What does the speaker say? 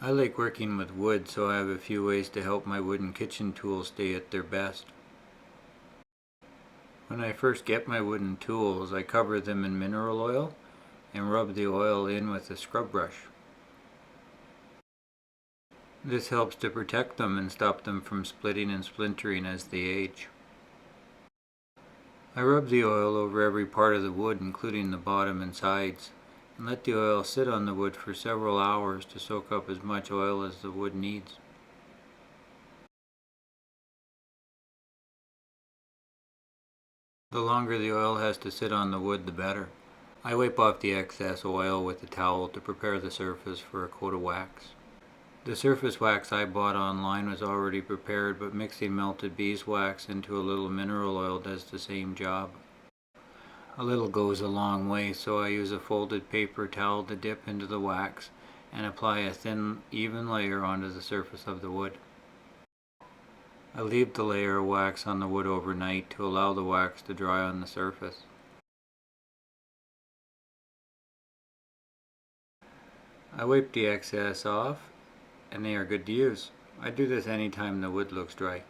I like working with wood, so I have a few ways to help my wooden kitchen tools stay at their best. When I first get my wooden tools, I cover them in mineral oil and rub the oil in with a scrub brush. This helps to protect them and stop them from splitting and splintering as they age. I rub the oil over every part of the wood, including the bottom and sides, and let the oil sit on the wood for several hours to soak up as much oil as the wood needs. The longer the oil has to sit on the wood, the better. I wipe off the excess oil with a towel to prepare the surface for a coat of wax. The surface wax I bought online was already prepared, but mixing melted beeswax into a little mineral oil does the same job. A little goes a long way, so I use a folded paper towel to dip into the wax and apply a thin, even layer onto the surface of the wood. I leave the layer of wax on the wood overnight to allow the wax to dry on the surface. I wipe the excess off and they are good to use. I do this anytime the wood looks dry.